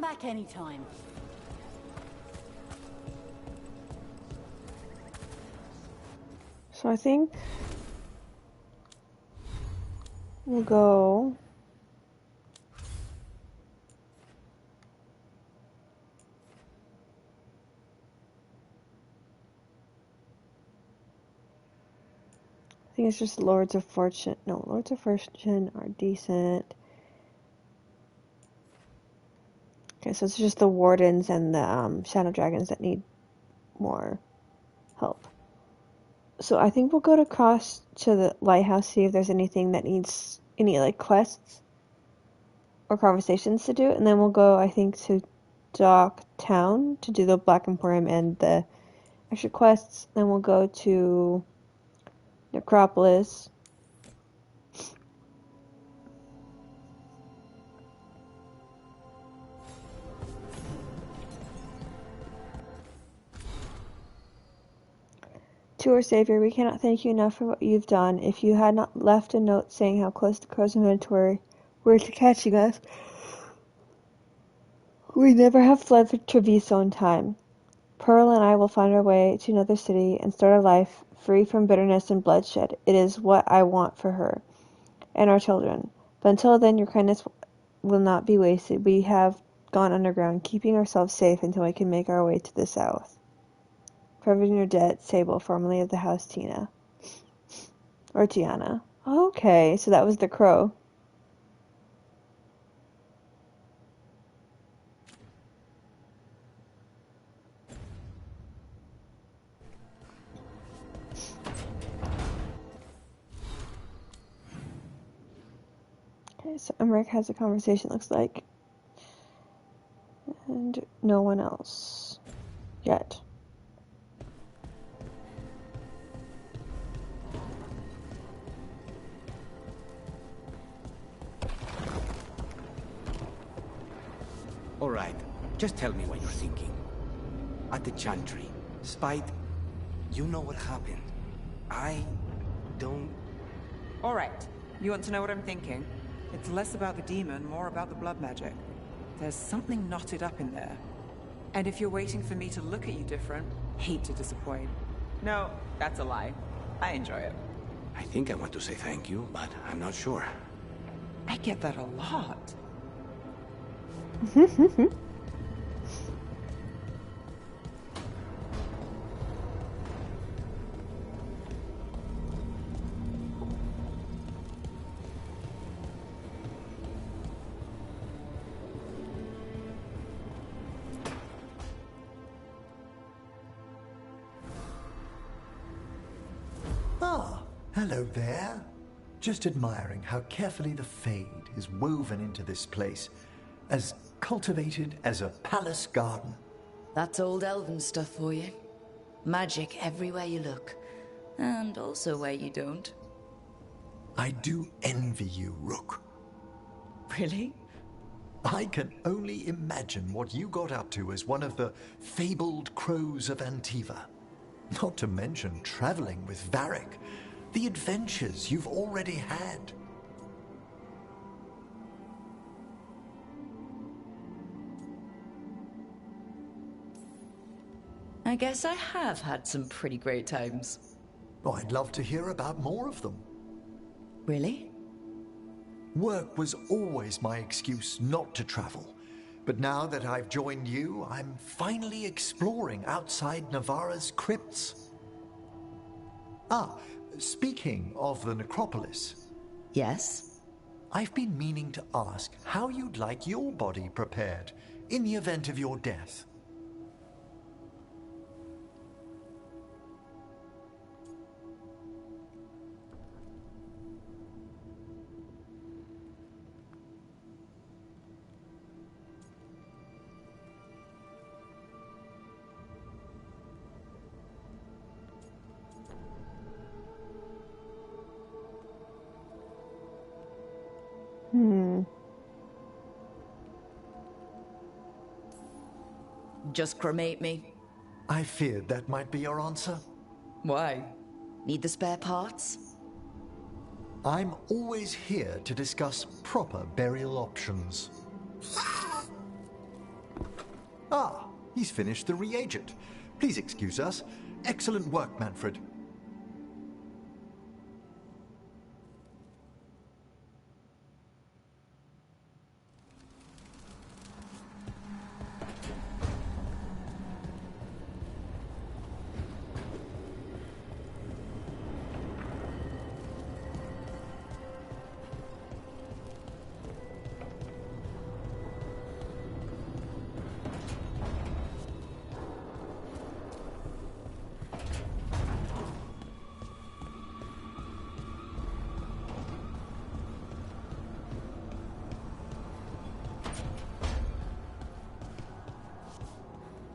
back anytime. So I think we'll go. I think it's just Lords of Fortune. No, Lords of Fortune are decent. Okay, so it's just the Wardens and the Shadow Dragons that need more help. So I think we'll go across to the lighthouse, see if there's anything that needs any like quests or conversations to do, and then we'll go, I think, to Dock Town to do the Black Emporium and the extra quests. Then we'll go to Necropolis. To our Savior, we cannot thank you enough for what you've done. If you had not left a note saying how close the crows and Minotaur were to catching us, we never have fled for Treviso in time. Pearl and I will find our way to another city and start a life free from bitterness and bloodshed. It is what I want for her and our children. But until then, your kindness will not be wasted. We have gone underground, keeping ourselves safe until we can make our way to the south. Forever in your debt, Sable, formerly of the house Tina. Or Tiana. Okay, so that was the crow. Okay, so Emmerich has a conversation, looks like. And no one else. Yet. All right, just tell me what you're thinking. At the Chantry, Spite, you know what happened. I don't... All right, you want to know what I'm thinking? It's less about the demon, more about the blood magic. There's something knotted up in there. And if you're waiting for me to look at you different, hate to disappoint. No, that's a lie. I enjoy it. I think I want to say thank you, but I'm not sure. I get that a lot. Ah, hello there. Just admiring how carefully the Fade is woven into this place. As cultivated as a palace garden. That's old elven stuff for you. Magic everywhere you look. And also where you don't. I do envy you, Rook. Really? I can only imagine what you got up to as one of the fabled crows of Antiva. Not to mention traveling with Varric. The adventures you've already had. I guess I have had some pretty great times. Oh, I'd love to hear about more of them. Really? Work was always my excuse not to travel. But now that I've joined you, I'm finally exploring outside Navarra's crypts. Ah, speaking of the necropolis. Yes? I've been meaning to ask how you'd like your body prepared in the event of your death. Just cremate me. I feared that might be your answer. Why? Need the spare parts? I'm always here to discuss proper burial options. He's finished the reagent. Please excuse us. Excellent work, Manfred.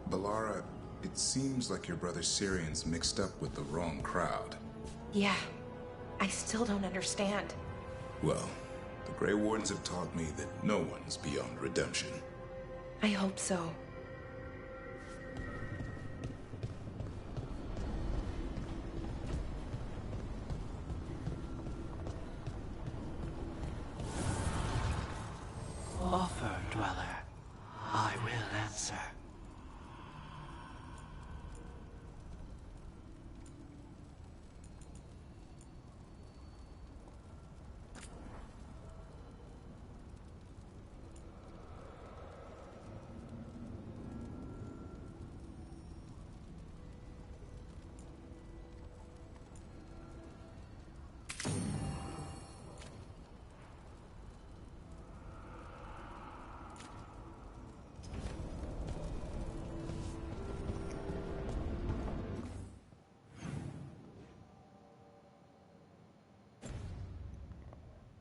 Balara, it seems like your brother Syrian's mixed up with the wrong crowd. Yeah, I still don't understand. Well, the Grey Wardens have taught me that no one's beyond redemption. I hope so. Offer, Dweller. I will answer.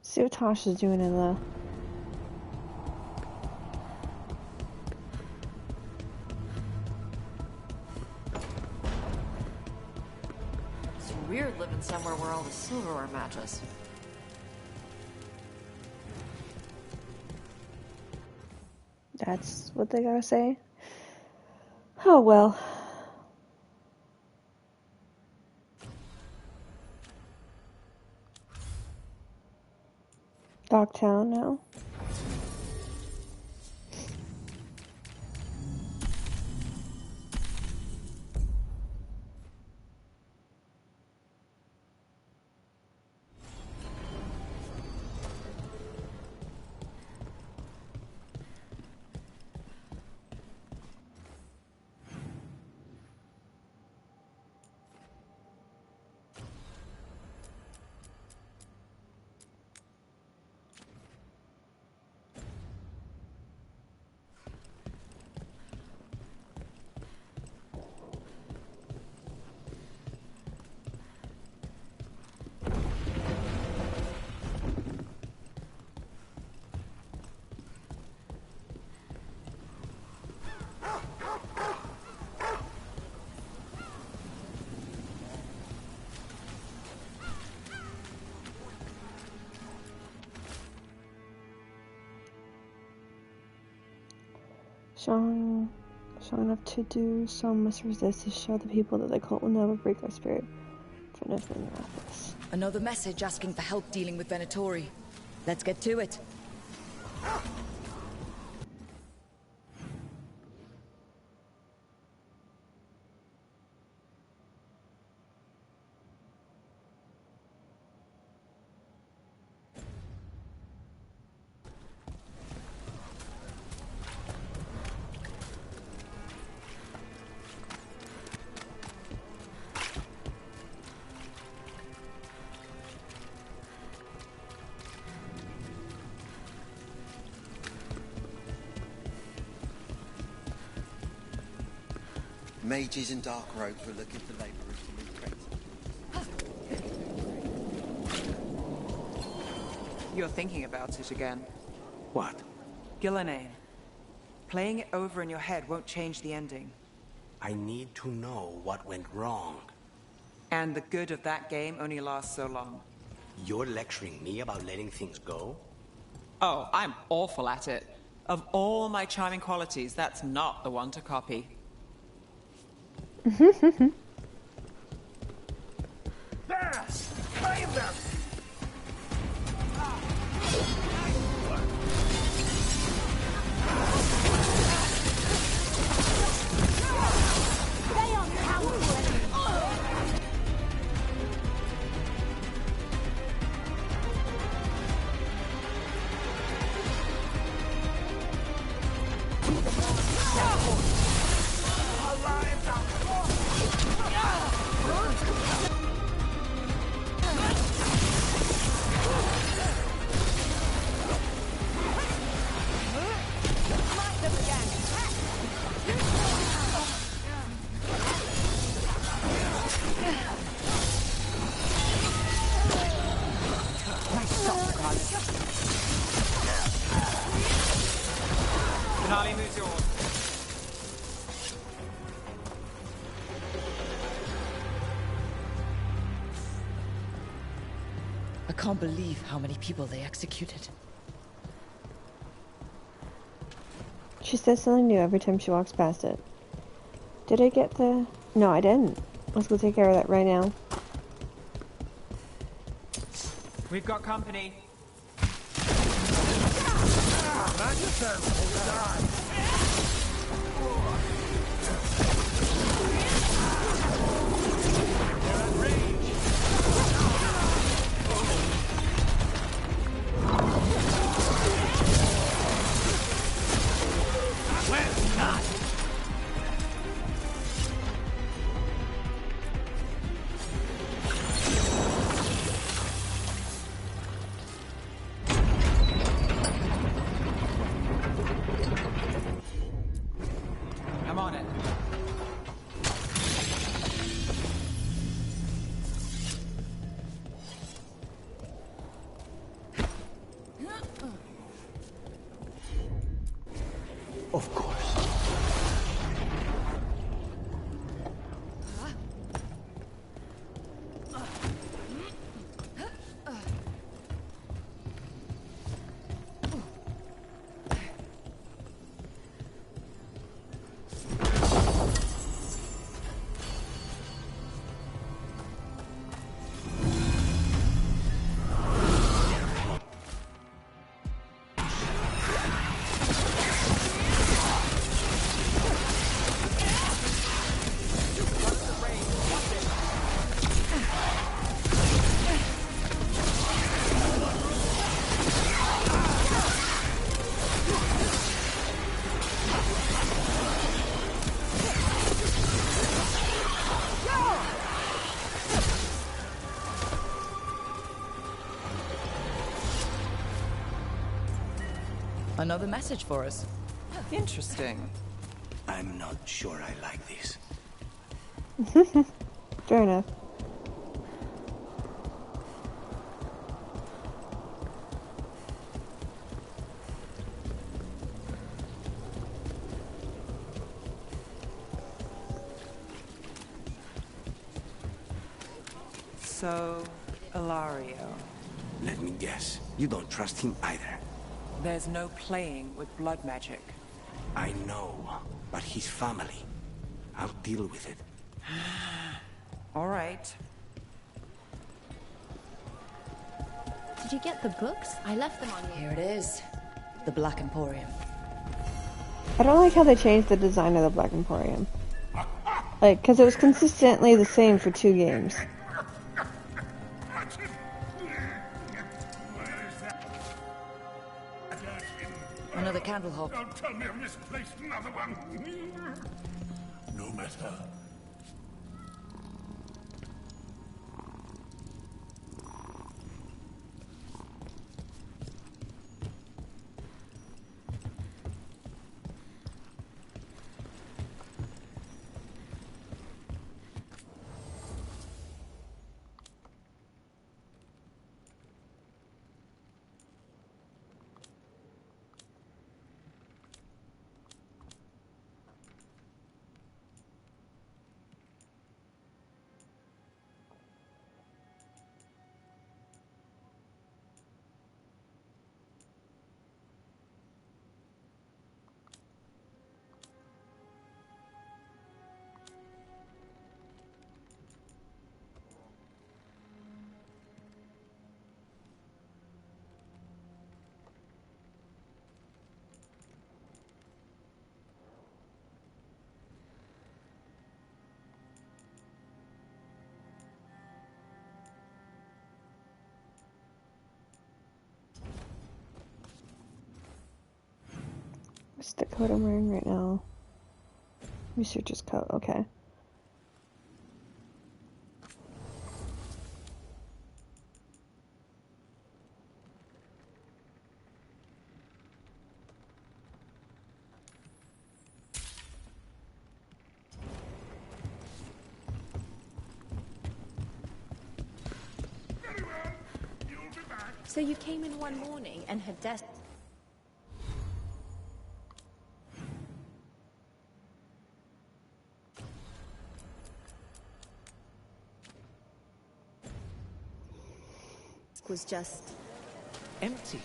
See what Tasha's doing in the... It's weird living somewhere where all the silverware matches. That's what they gotta say? Oh well. Dogtown now. Strong enough to do, some must resist to show the people that the cult will never break our spirit. For nothing in their office. Another message asking for help dealing with Venatori. Let's get to it. Mages in dark robes were looking for labourers to move crates. You're thinking about it again. What? Gillenane. Playing it over in your head won't change the ending. I need to know what went wrong. And the good of that game only lasts so long. You're lecturing me about letting things go? Oh, I'm awful at it. Of all my charming qualities, that's not the one to copy. There! Claim them! I can't believe how many people they executed. She says something new every time she walks past it. Did I get the... No, I didn't. Let's go take care of that right now. We've got company. I'm on it. Of course. Another message for us. Interesting. I'm not sure I like this. Fair enough. So, Ilario. Let me guess. You don't trust him either. There's no playing with blood magic. I know, but his family. I'll deal with it. All right. Did you get the books? I left them on you. Here it is. The Black Emporium. I don't like how they changed the design of the Black Emporium. Like, because it was consistently the same for 2 games. Another candle hop. Don't tell me I've misplaced another one. No matter. What's the coat I'm wearing right now? Researcher's coat, okay. So you came in one morning and had death. was just... Empty.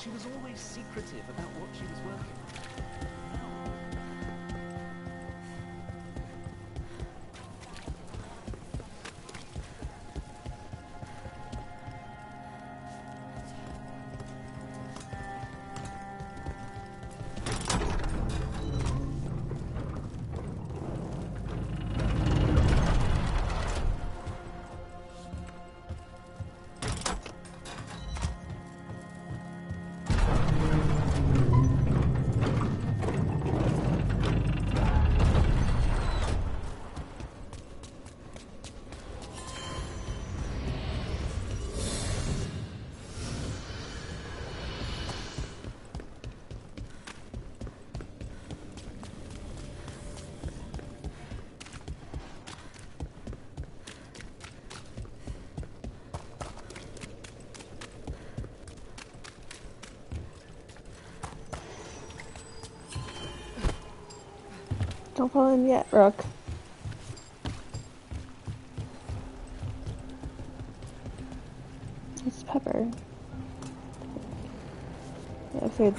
She was always secretive about what she was working on. Don't fall in yet, Rook. It's Pepper. If it...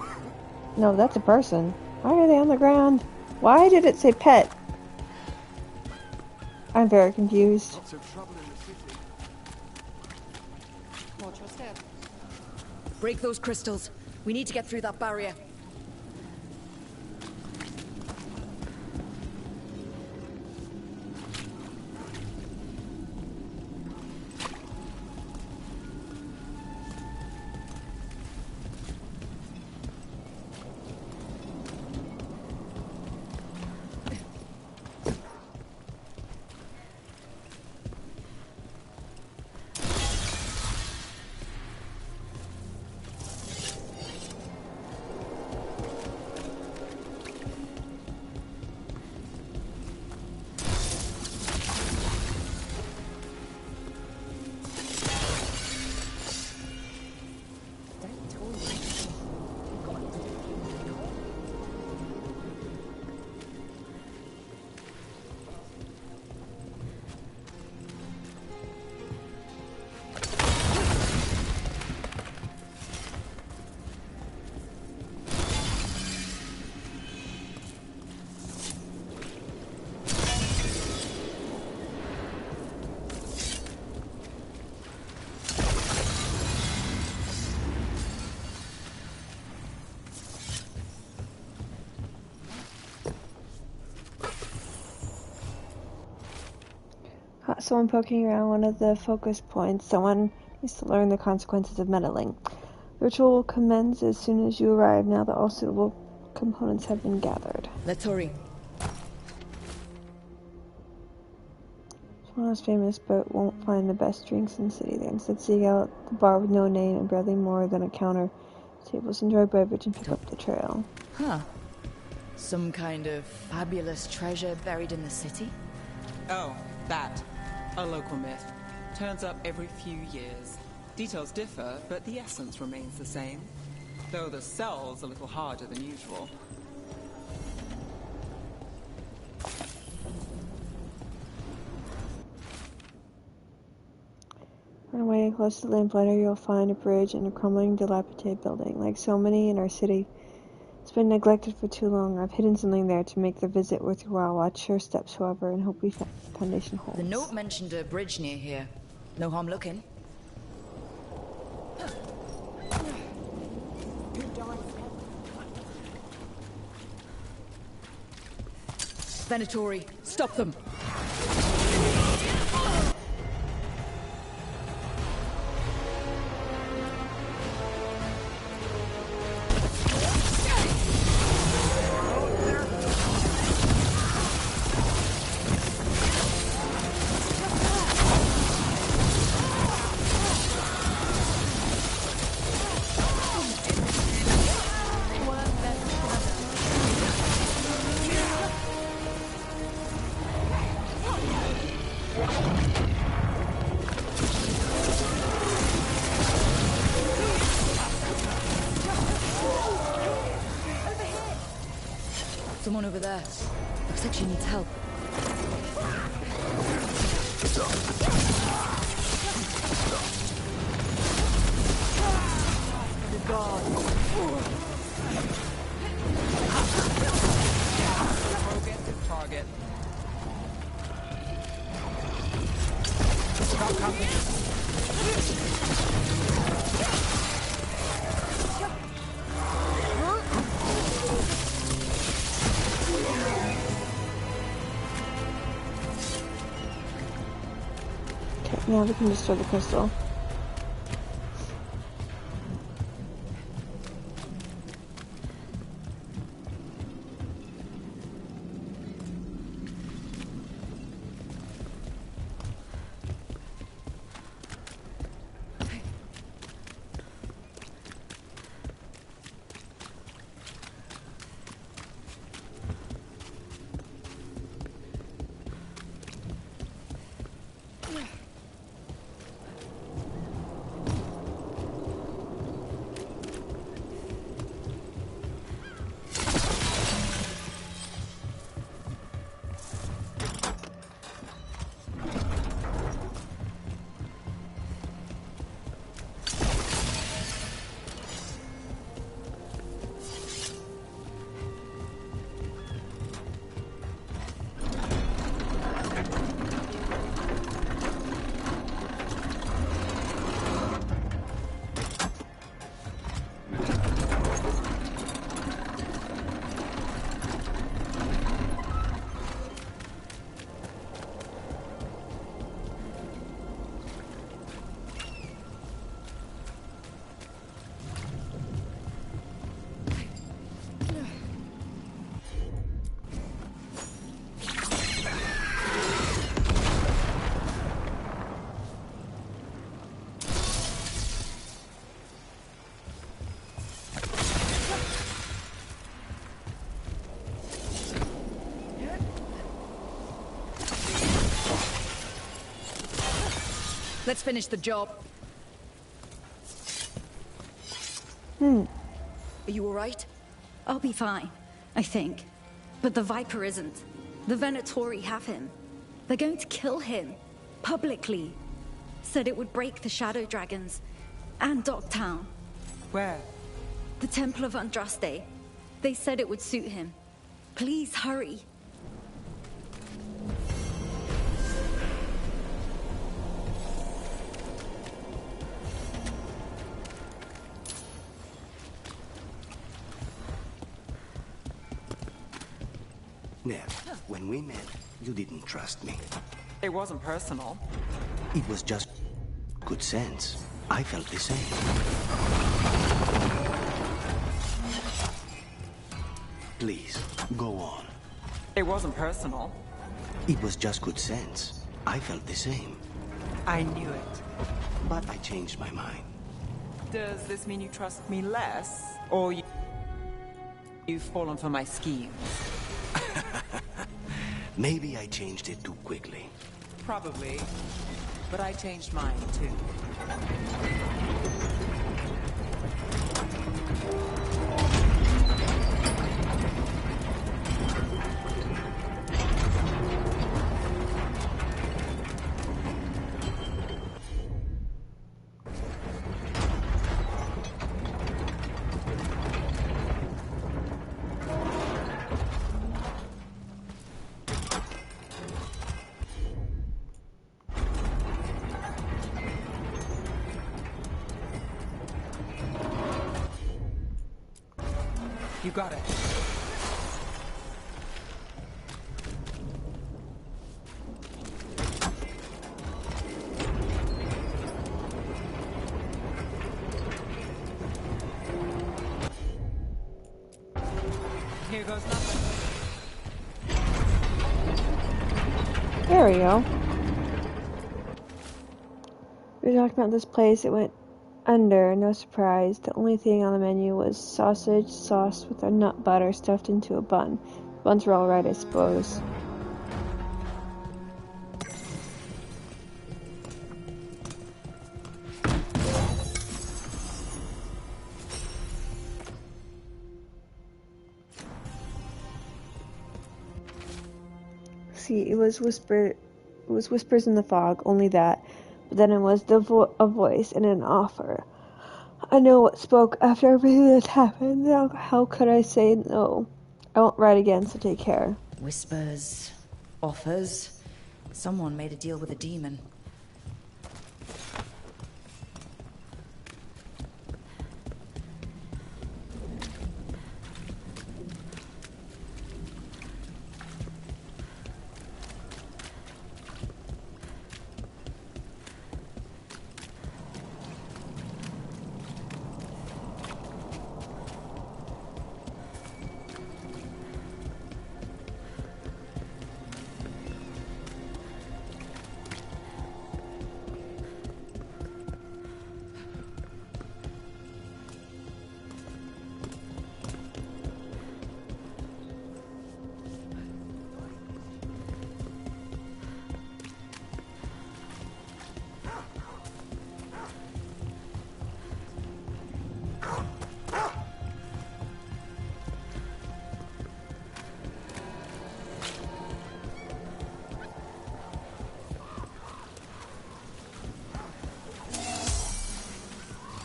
No, that's a person. Why are they on the ground? Why did it say pet? I'm very confused. Lots of trouble in the city. Watch your step. Break those crystals. We need to get through that barrier. Someone poking around one of the focus points. Someone needs to learn the consequences of meddling. The ritual will commence as soon as you arrive, now that all suitable components have been gathered. Let's hurry. Someone is famous but won't find the best drinks in the city. They instead seek out the bar with no name and barely more than a counter. Tables enjoy beverage and pick up the trail. Huh. Some kind of fabulous treasure buried in the city? Oh, that. A local myth. Turns up every few years. Details differ, but the essence remains the same. Though the sell's a little harder than usual. On the way close to the lamplighter, you'll find a bridge and a crumbling, dilapidated building. Like so many in our city, it's been neglected for too long. I've hidden something there to make the visit worth your while. Watch your steps, however, and hope we foundation holds. The note mentioned a bridge near here. No harm looking. Venatori, stop them! Someone over there. Looks like she needs help. Dark Company. Okay, now we can destroy the crystal. Let's finish the job. Hmm. Are you alright? I'll be fine, I think. But the Viper isn't. The Venatori have him. They're going to kill him. Publicly. Said it would break the Shadow Dragons. And Docktown. Where? The Temple of Andraste. They said it would suit him. Please hurry. Nev, when we met, you didn't trust me. It wasn't personal. It was just good sense. I felt the same. Please, go on. It wasn't personal. It was just good sense. I felt the same. I knew it. But I changed my mind. Does this mean you trust me less? Or you've fallen for my schemes? Maybe I changed it too quickly. Probably. But I changed mine, too. You got it. Here goes nothing. There we go. We were talking about this place. It went under, no surprise. The only thing on the menu was sausage sauce with a nut butter stuffed into a bun. Buns were alright, I suppose. See, it was whispers in the fog, only that. But then it was a voice and an offer. I know what spoke after everything that's happened. Now, how could I say no? I won't write again, so take care. Whispers, offers. Someone made a deal with a demon.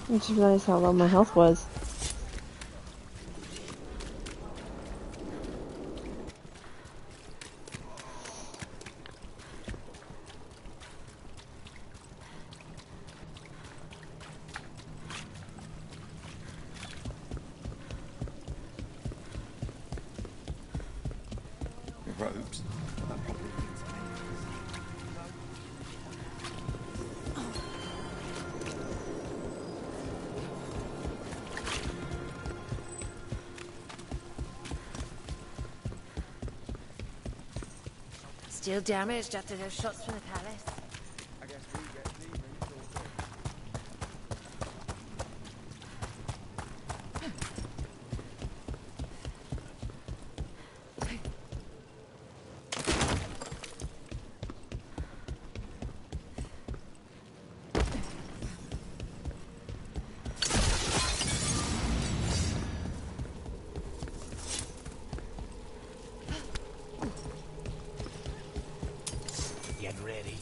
I just realized how low my health was. Robes. Still damaged after those shots from the palace. I guess we get demons all Get ready.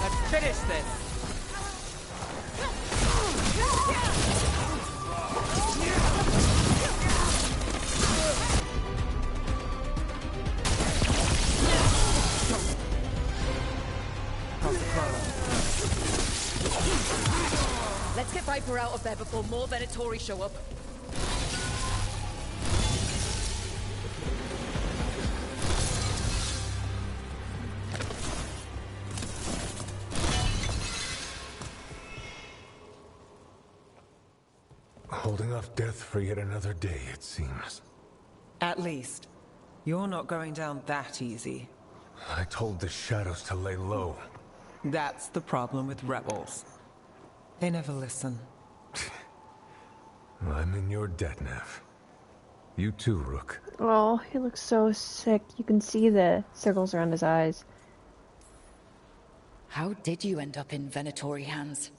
Let's finish this. Let's get Viper out of there before more Venatori show up. Holding off death for yet another day, it seems. At least. You're not going down that easy. I told the shadows to lay low. That's the problem with rebels. They never listen. I'm in your debt, Nev. You too, Rook. Oh, he looks so sick. You can see the circles around his eyes. How did you end up in Venatori hands?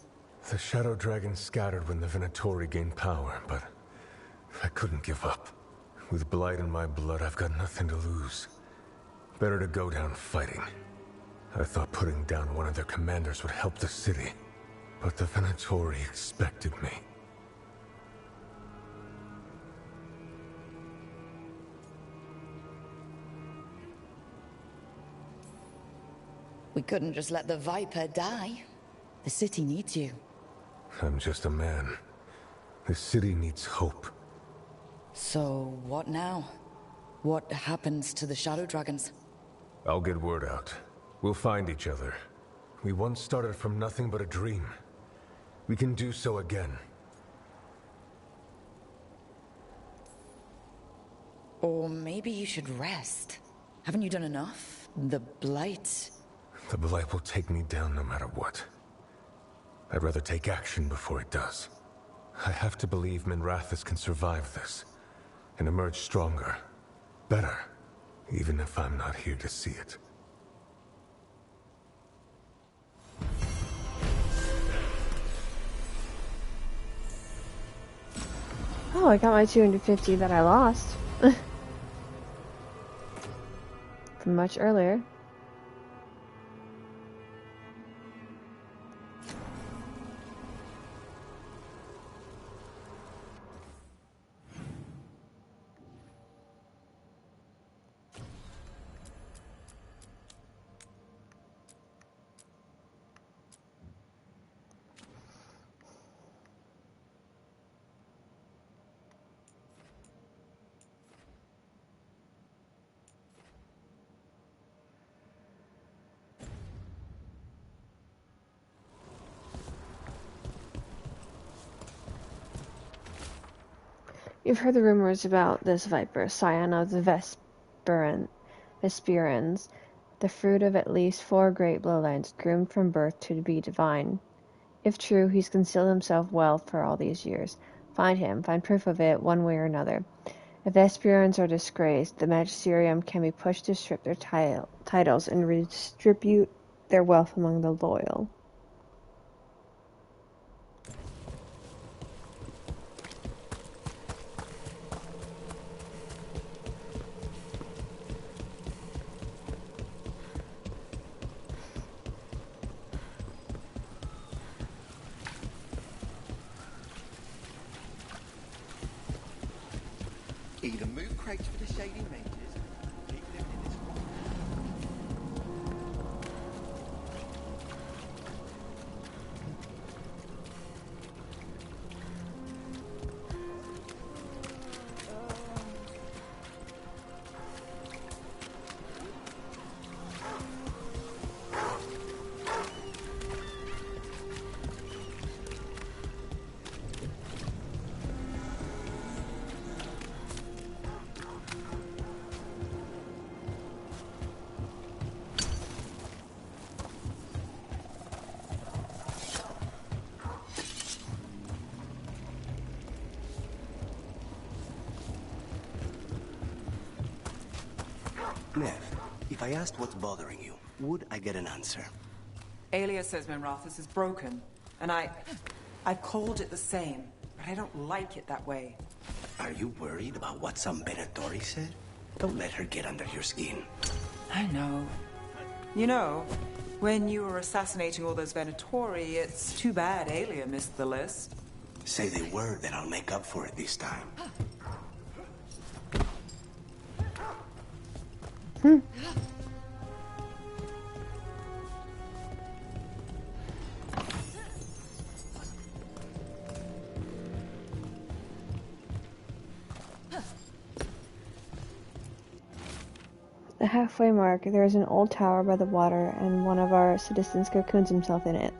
The Shadow Dragon scattered when the Venatori gained power, but I couldn't give up. With Blight in my blood, I've got nothing to lose. Better to go down fighting. I thought putting down one of their commanders would help the city, but the Venatori expected me. We couldn't just let the Viper die. The city needs you. I'm just a man. The city needs hope. So, what now? What happens to the Shadow Dragons? I'll get word out. We'll find each other. We once started from nothing but a dream. We can do so again. Or maybe you should rest. Haven't you done enough? The Blight... The Blight will take me down no matter what. I'd rather take action before it does. I have to believe Minrathous can survive this, and emerge stronger, better, even if I'm not here to see it. Oh, I got my 250 that I lost. From much earlier. You've heard the rumors about this Viper, scion of the Vesperans, the fruit of at least 4 great bloodlines, groomed from birth to be divine. If true, he's concealed himself well for all these years. Find him, find proof of it, one way or another. If Esperons are disgraced, the Magisterium can be pushed to strip their titles and redistribute their wealth among the loyal. Either move crates for the shady mages, keep living in this one. Nev, if I asked what's bothering you, would I get an answer? Alia says Minrathous is broken, and I've called it the same, but I don't like it that way. Are you worried about what some Venatori said? Don't let her get under your skin. I know. You know, when you were assassinating all those Venatori, it's too bad Alia missed the list. Say the word, then I'll make up for it this time. The halfway mark, there is an old tower by the water, and one of our citizens cocoons himself in it,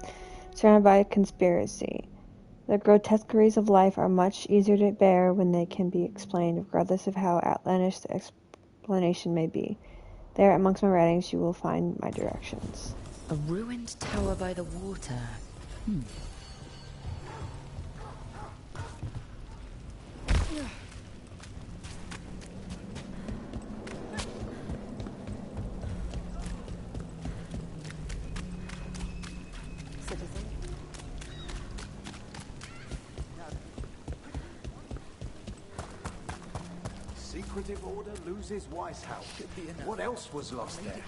surrounded by a conspiracy. The grotesqueries of life are much easier to bear when they can be explained, regardless of how outlandish the explanation may be. There, amongst my writings, you will find my directions. A ruined tower by the water. Secretive Order loses Weishaupt. What else was lost there?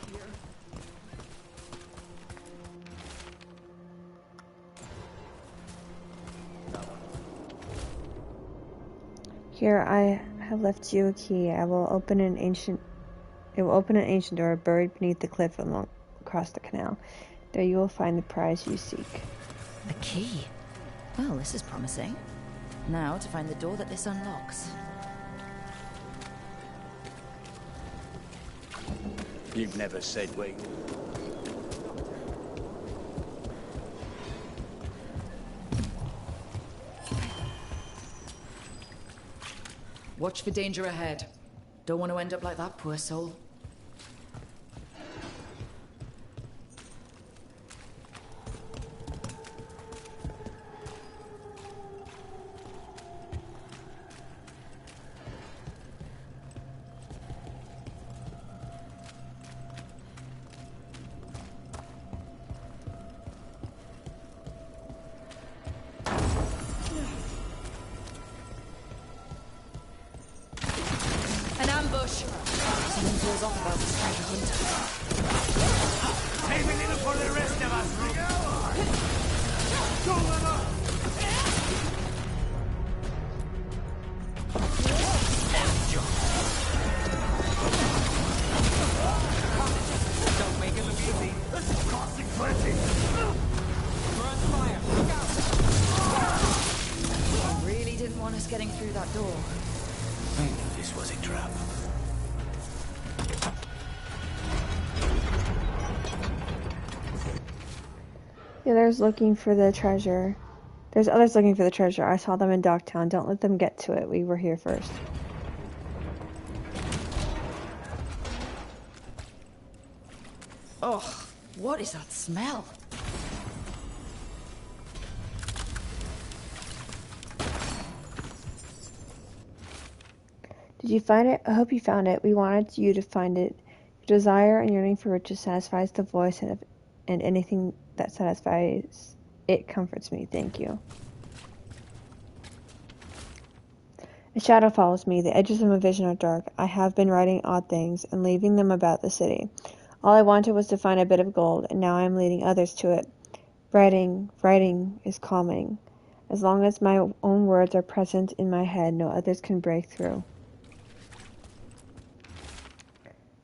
Here I have left you a key. It will open an ancient door buried beneath the cliff across the canal. There you will find the prize you seek. A key? Well, this is promising. Now to find the door that this unlocks. You've never said where you... Watch for danger ahead. Don't want to end up like that poor soul. There's looking for the treasure. There's others looking for the treasure. I saw them in Docktown. Don't let them get to it. We were here first. Oh, what is that smell? Did Did you find it? I hope you found it. We wanted you to find it. Your desire and yearning for riches satisfies the voice, and anything that satisfies it comforts me. Thank you. A shadow follows me. The edges of my vision are dark. I have been writing odd things and leaving them about the city. All I wanted was to find a bit of gold, and now I am leading others to it. Writing is calming. As long as my own words are present in my head, no others can break through.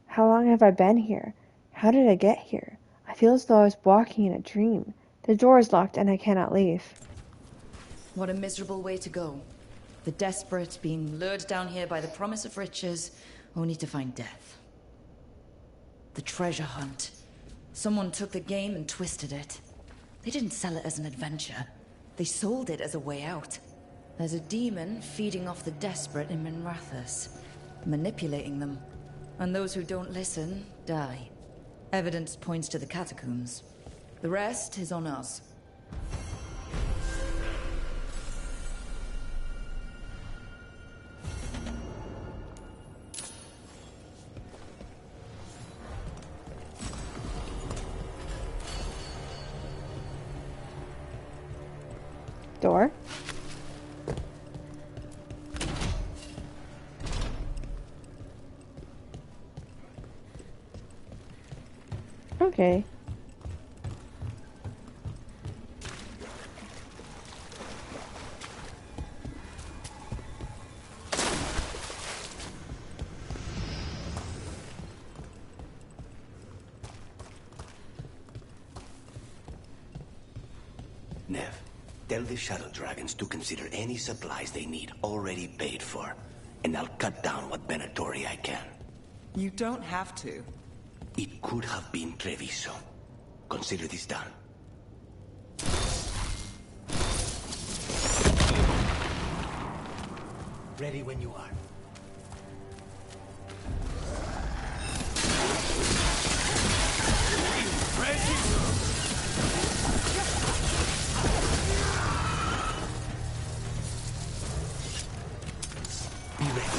How long have I been here? How did I get here? I feel as though I was walking in a dream. The door is locked and I cannot leave. What a miserable way to go. The desperate being lured down here by the promise of riches, only to find death. The treasure hunt. Someone took the game and twisted it. They didn't sell it as an adventure. They sold it as a way out. There's a demon feeding off the desperate in Minrathous, manipulating them. And those who don't listen, die. Evidence points to the catacombs. The rest is on us. Door? Okay. Nev, tell the Shadow Dragons to consider any supplies they need already paid for, and I'll cut down what Venatori I can. You don't have to. It could have been Treviso. Consider this done. Ready when you are. Be ready.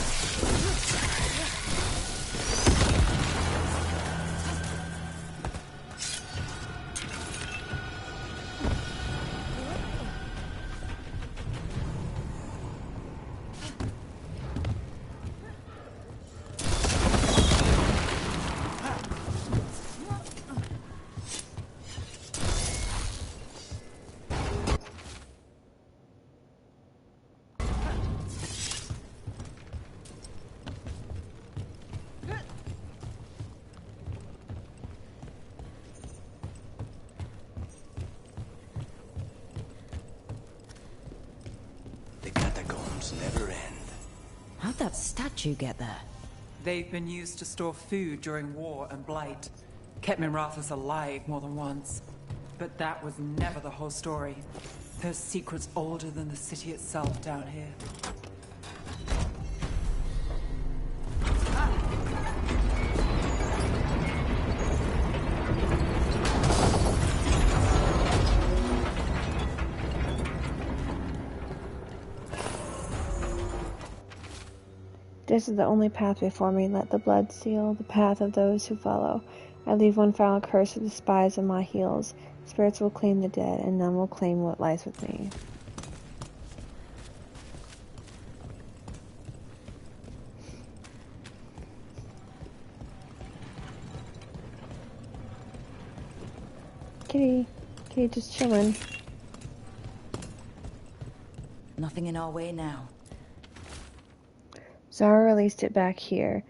Never end. How'd that statue get there? They've been used to store food during war and blight. Kept Minrathous alive more than once. But that was never the whole story. There's secrets older than the city itself down here. This is the only path before me. Let the blood seal the path of those who follow. I leave one final curse of the spies on my heels. Spirits will claim the dead, and none will claim what lies with me. Kitty just chilling. Nothing in our way now. Zara released it back here.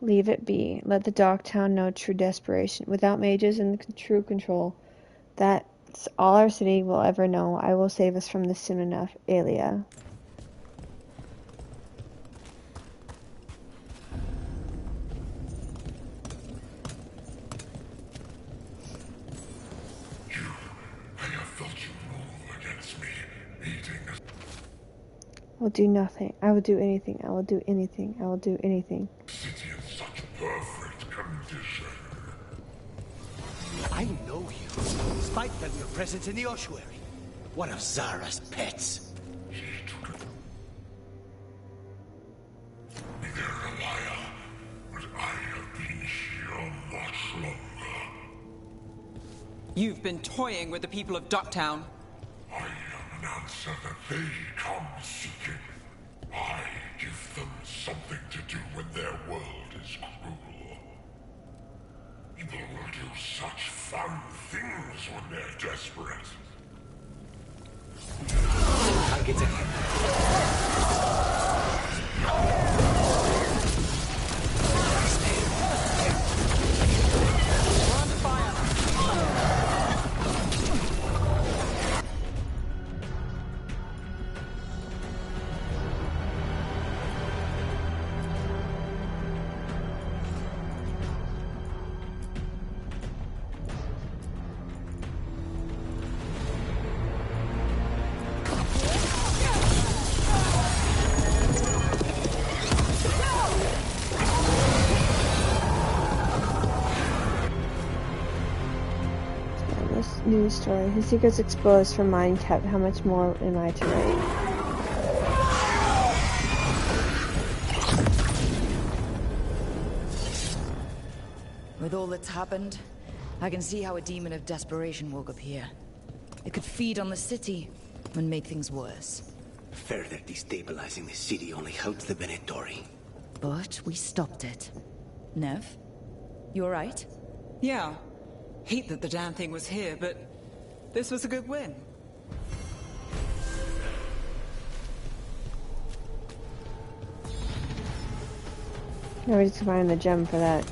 Leave it be. Let the Dogtown know true desperation. Without mages and true control, that's all our city will ever know. I will save us from this soon enough. Aelia. I will do nothing. I will do anything. I will do anything. I will do anything. City in such perfect condition. I know you. Spike felt your presence in the ossuary. One of Zara's pets. She took it. You've been toying with the people of Ducktown. I am an answer that they come seeking. I give them something to do when their world is cruel. People will do such fun things when they're desperate. Target's ahead. News story. His secrets exposed from mine kept. How much more am I to write? With all that's happened, I can see how a demon of desperation woke up here. It could feed on the city and make things worse. Further destabilizing the city only helps the Venatori. But we stopped it. Nev, you alright? Yeah. Hate that the damn thing was here, but this was a good win. No, we're just finding the gem for that.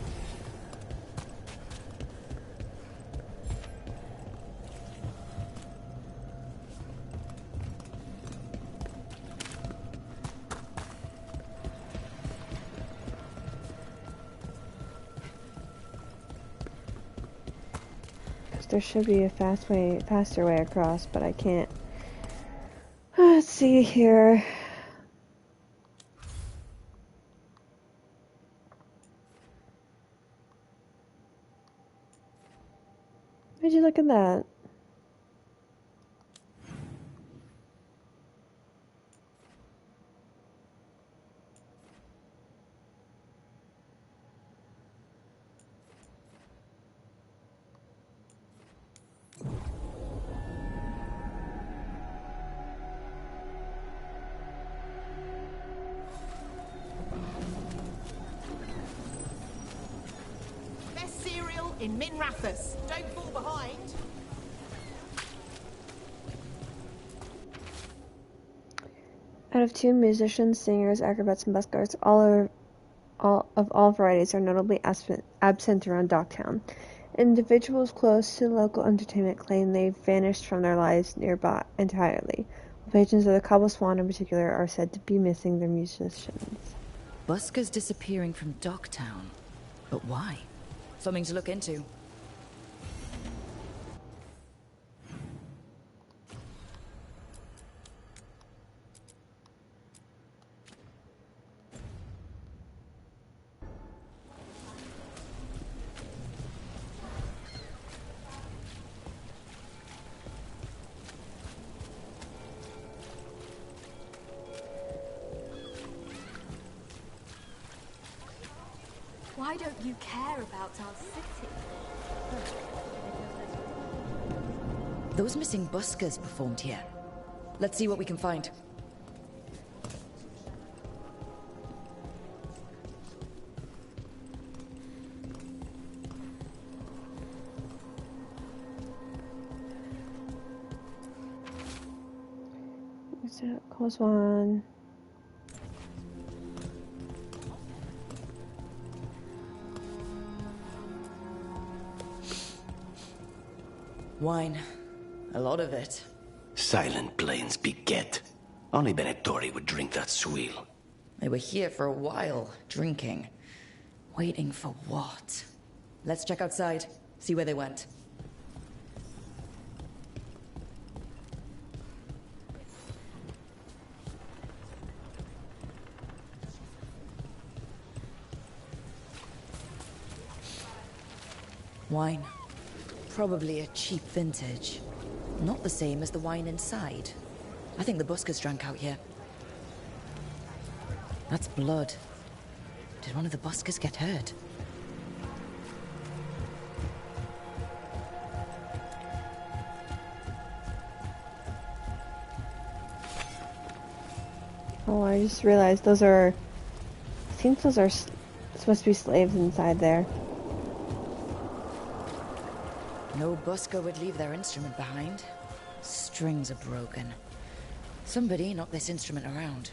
There should be a faster way across, but I can't. Let's see here. Would you look at that? In Min Rathas. Don't fall behind. Out of two musicians, singers, acrobats, and buskers, all of all varieties are notably absent around Docktown. Individuals close to local entertainment claim they've vanished from their lives nearby entirely. Patrons of the Cobble Swan in particular are said to be missing their musicians. Buskers disappearing from Docktown. But why? Something to look into. Why don't you care about our city? Those missing buskers performed here. Let's see what we can find. What's that? Close one. Wine. A lot of it. Silent plains beget. Only Venatori would drink that swill. They were here for a while, drinking. Waiting for what? Let's check outside, see where they went. Wine. Probably a cheap vintage. Not the same as the wine inside. I think the buskers drank out here. That's blood. Did one of the buskers get hurt? Oh, I just realized those are... I think those are supposed to be slaves inside there. No busker would leave their instrument behind. Strings are broken. Somebody knocked this instrument around.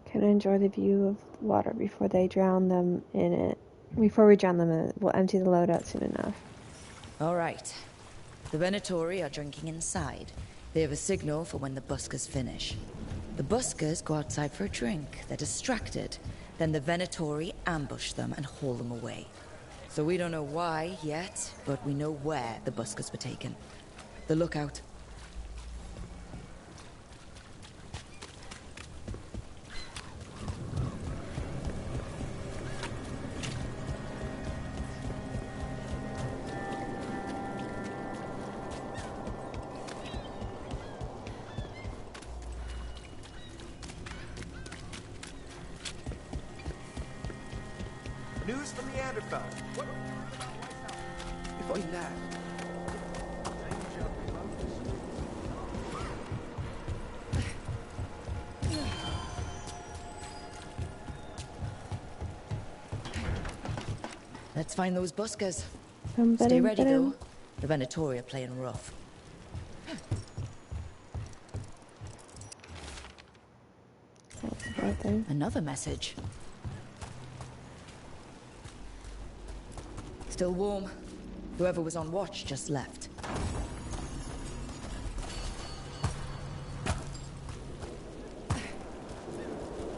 Can I enjoy the view of the water before they drown them in it? Before we drown them in it, we'll empty the loadout soon enough. All right. The Venatori are drinking inside. They have a signal for when the buskers finish. The buskers go outside for a drink. They're distracted. Then the Venatori ambush them and haul them away. So we don't know why yet, but we know where the buskers were taken. The lookout. News from the Neanderthal. If I land. Let's find those buskers. Stay Stay ready, though. The Venatori are playing rough. Another message. Still warm. Whoever was on watch just left.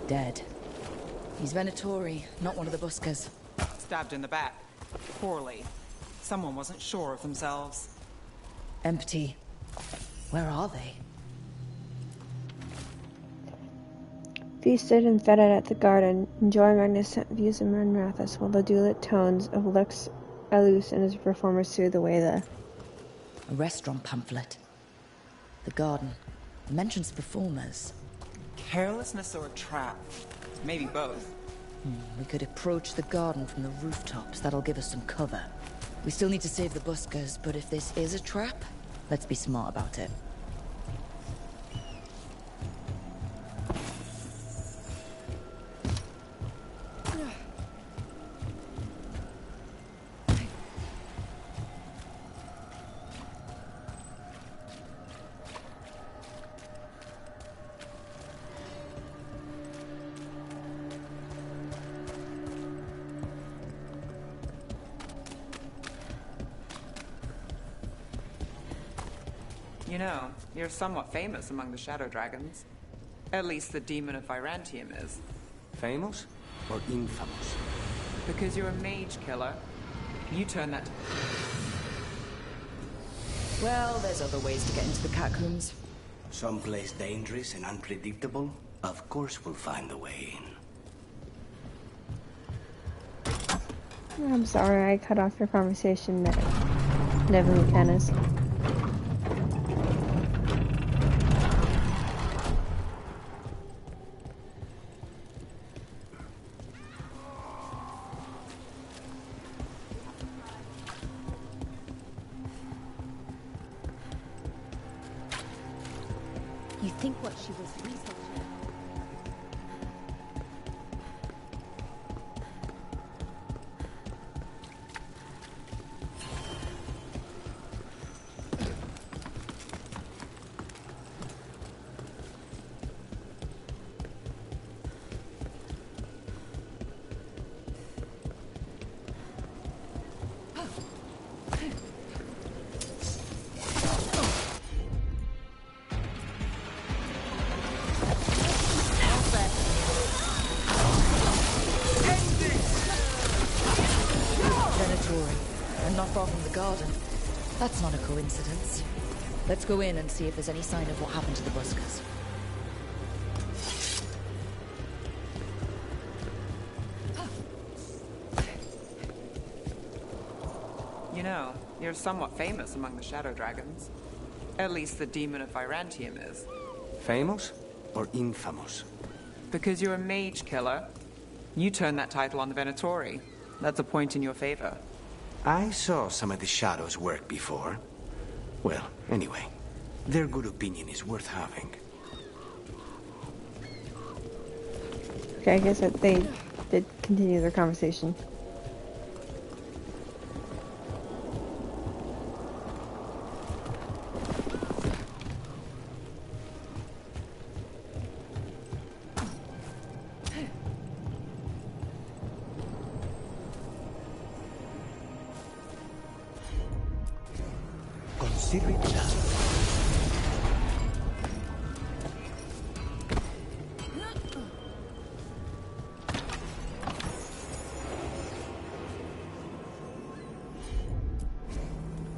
Dead. He's Venatori, not one of the buskers. Stabbed in the back. Poorly. Someone wasn't sure of themselves. Empty. Where are they? Feasted and fed at the garden, enjoying magnificent views of Minrathous while the duet tones of Lux Elus and his performers soothe away the... A restaurant pamphlet. The garden. It mentions performers. Carelessness or a trap? Maybe both. We could approach the garden from the rooftops. That'll give us some cover. We still need to save the buskers, but if this is a trap, let's be smart about it. You know, you're somewhat famous among the Shadow Dragons. At least the Demon of Virantium is. Famous or infamous? Because you're a mage killer. You turn that... Well, there's other ways to get into the catacombs. Someplace dangerous and unpredictable? Of course we'll find a way in. I'm sorry, I cut off your conversation, Neville McCannis. You think what she was researching? And not far from the garden. That's not a coincidence. Let's go in and see if there's any sign of what happened to the buskers. You know, you're somewhat famous among the Shadow Dragons. At least the Demon of Virantium is. Famous or infamous? Because you're a mage killer. You turn that title on the Venatori. That's a point in your favor. I saw some of the Shadows work before. Well, anyway, Their good opinion is worth having. Okay, I guess that they did continue their conversation. Consider it done.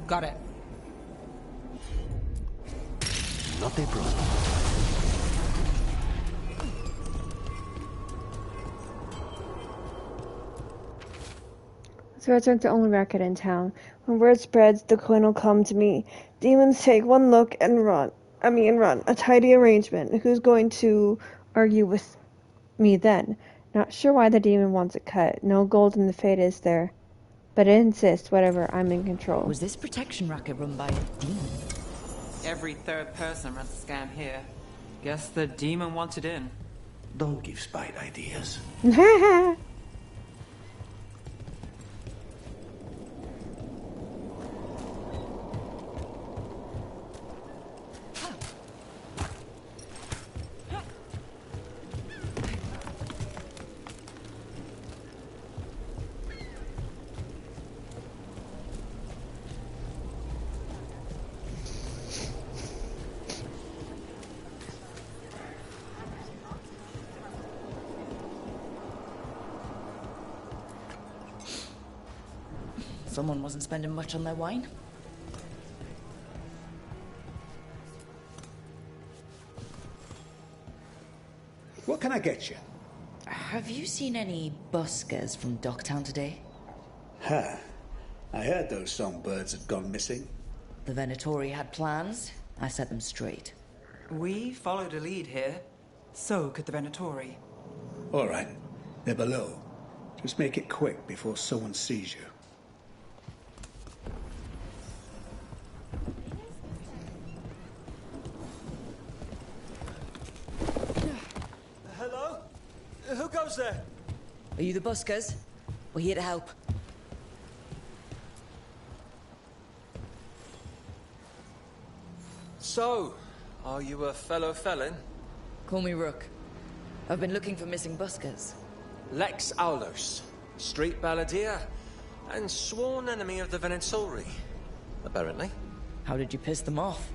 Got it. Not a problem. Threats aren't the only racket in town. When word spreads, the coin will come to me. Demons take one look and run. Run. A tidy arrangement. Who's going to argue with me then? Not sure why the demon wants it cut. No gold in the fate, is there? But it insists, whatever, I'm in control. Was this protection racket run by a demon? Every third person runs a scam here. Guess the demon wanted in. Don't give Spite ideas. Someone wasn't spending much on their wine. What can I get you? Have you seen any buskers from Docktown today? Huh. I heard those songbirds had gone missing. The Venatori had plans. I set them straight. We followed a lead here. So could the Venatori. All right. They're below. Just make it quick before someone sees you. Hello? Who goes there? Are you the buskers? We're here to help. So, are you a fellow felon? Call me Rook. I've been looking for missing buskers. Lex Aulos, street balladeer, and sworn enemy of the Venatori, apparently. How did you piss them off?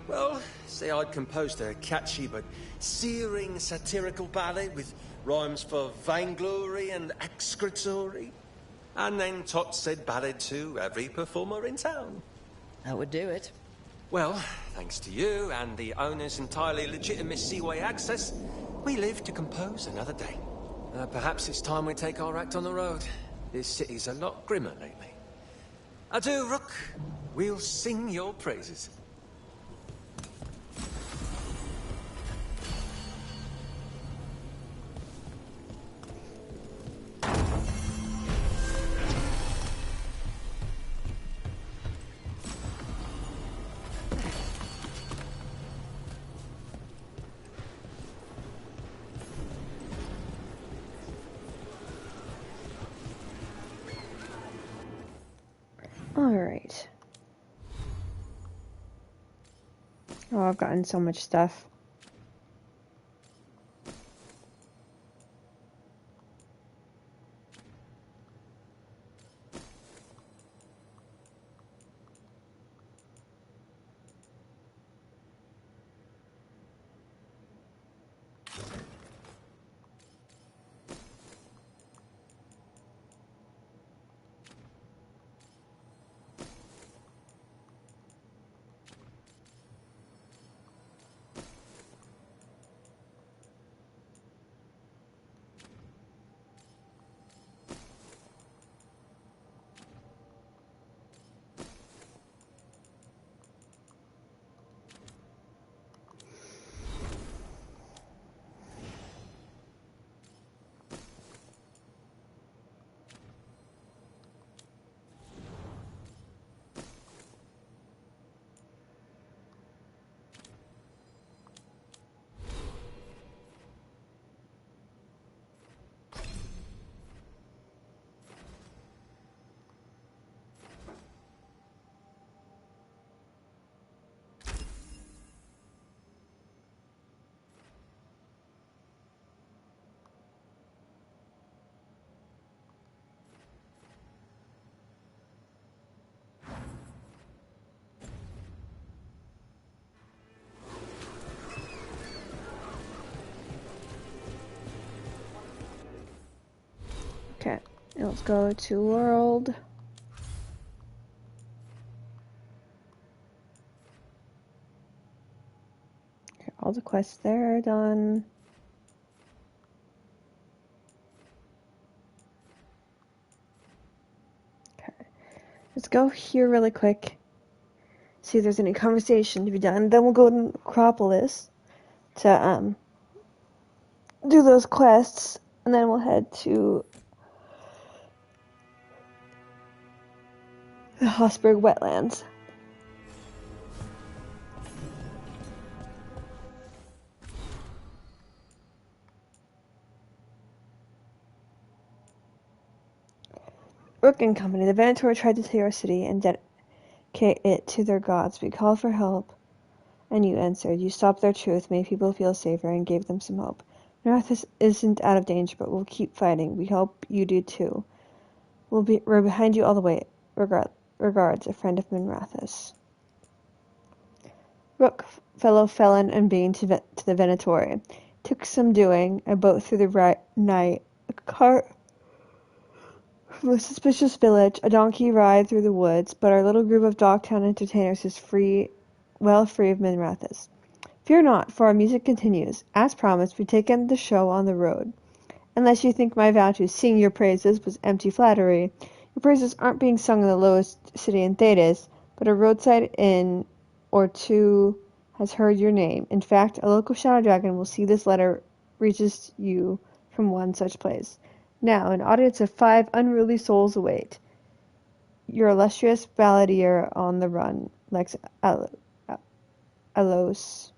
Well, see, I'd composed a catchy but searing satirical ballad with rhymes for vainglory and excretory. And then taught said ballad to every performer in town. That would do it. Well, thanks to you and the owner's entirely legitimate seaway access, we live to compose another day. Perhaps it's time we take our act on the road. This city's a lot grimmer lately. Adieu, Rook. We'll sing your praises. Alright. Oh, I've gotten so much stuff. Okay, let's go to world. Okay, all the quests there are done. Okay, let's go here really quick. See if there's any conversation to be done. Then we'll go to Necropolis to do those quests, and then we'll head to the Hosberg Wetlands. Rook and company. The Venator tried to take our city and dedicate it to their gods. We called for help, and you answered. You stopped their truth, made people feel safer, and gave them some hope. Narthis isn't out of danger, but we'll keep fighting. We hope you do too. We're behind you all the way. Regards, a friend of Minrathis. Rook, fellow felon and bane to the Venatori. Took some doing. A boat through the night. A cart from a suspicious village. A donkey ride through the woods. But our little group of Dogtown entertainers is well free of Minrathis. Fear not, for our music continues. As promised, we've taken the show on the road. Unless you think my vow to sing your praises was empty flattery. Your praises aren't being sung in the lowest city in Thedas, but a roadside inn or two has heard your name. In fact, a local shadow dragon will see this letter reaches you from one such place. Now, an audience of 5 unruly souls await. Your illustrious balladeer on the run, Lex Alos.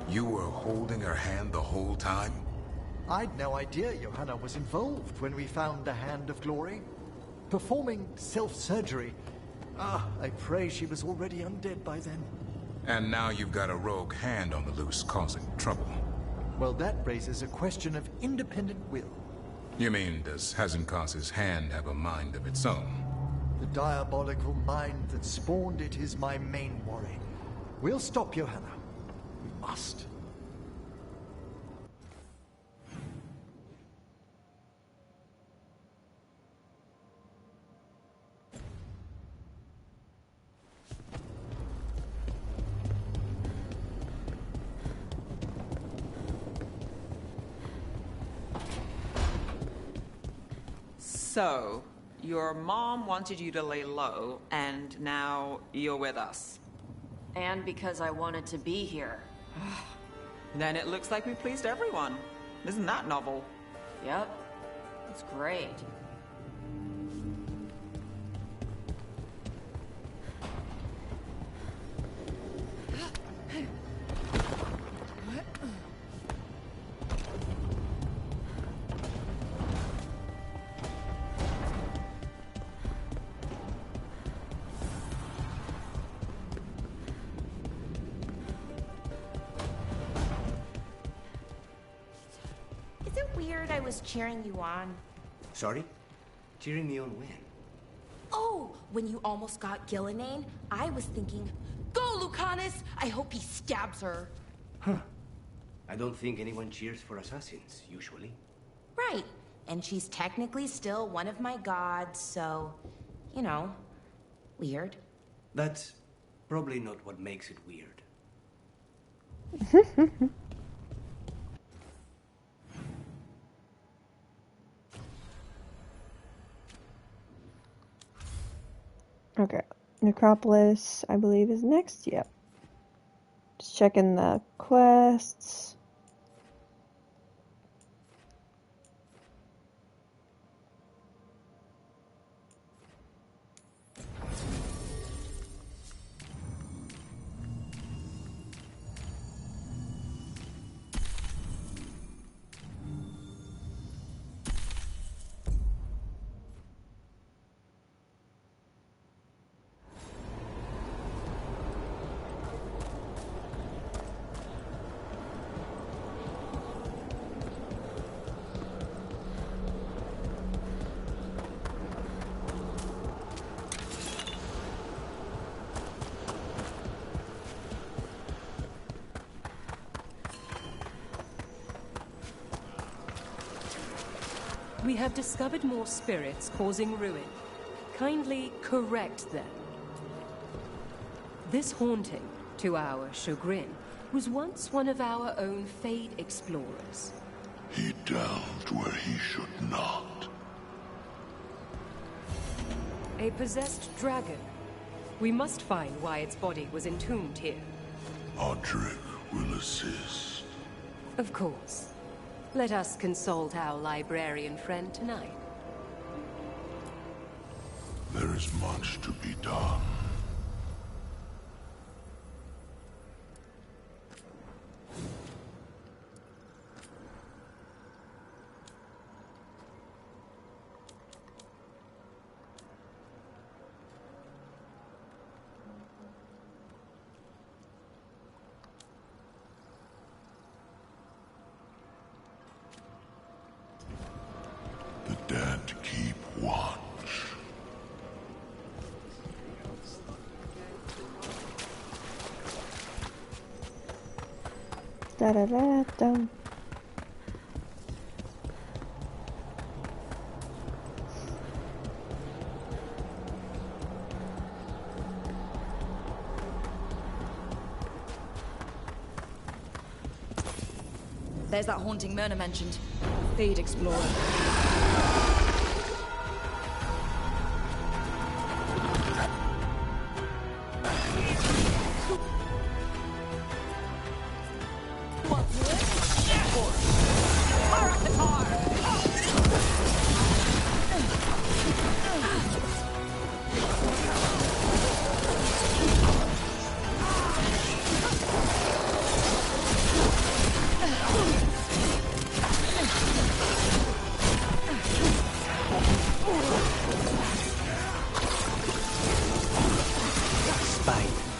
You were holding her hand the whole time? I'd no idea Johanna was involved when we found the Hand of Glory. Performing self-surgery. I pray she was already undead by then. And now you've got a rogue hand on the loose causing trouble. Well, that raises a question of independent will. You mean, does Hazenkos's hand have a mind of its own? The diabolical mind that spawned it is my main worry. We'll stop Johanna. We must. So, your mom wanted you to lay low, and now you're with us. And because I wanted to be here. Then it looks like we pleased everyone. Isn't that novel? Yep. It's great. I was cheering you on. Sorry? Cheering me on when? Oh, when you almost got Gillinane, I was thinking, go, Lucanus! I hope he stabs her. Huh. I don't think anyone cheers for assassins, usually. Right. And she's technically still one of my gods, so, you know, weird. That's probably not what makes it weird. Okay, Necropolis, I believe, is next. Yep. Just checking the quests. We have discovered more spirits causing ruin. Kindly correct them. This haunting, to our chagrin, was once one of our own Fade explorers. He delved where he should not. A possessed dragon. We must find why its body was entombed here. Audric will assist. Of course. Let us consult our librarian friend tonight. There is much to be done. The dead keep watch. Da da da dum. There's that haunting Myrna mentioned. Fade Explorer.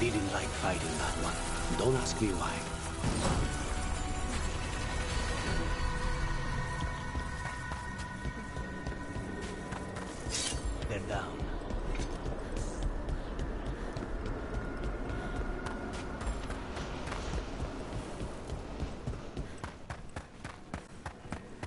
Didn't like fighting that one. Don't ask me why. They're down.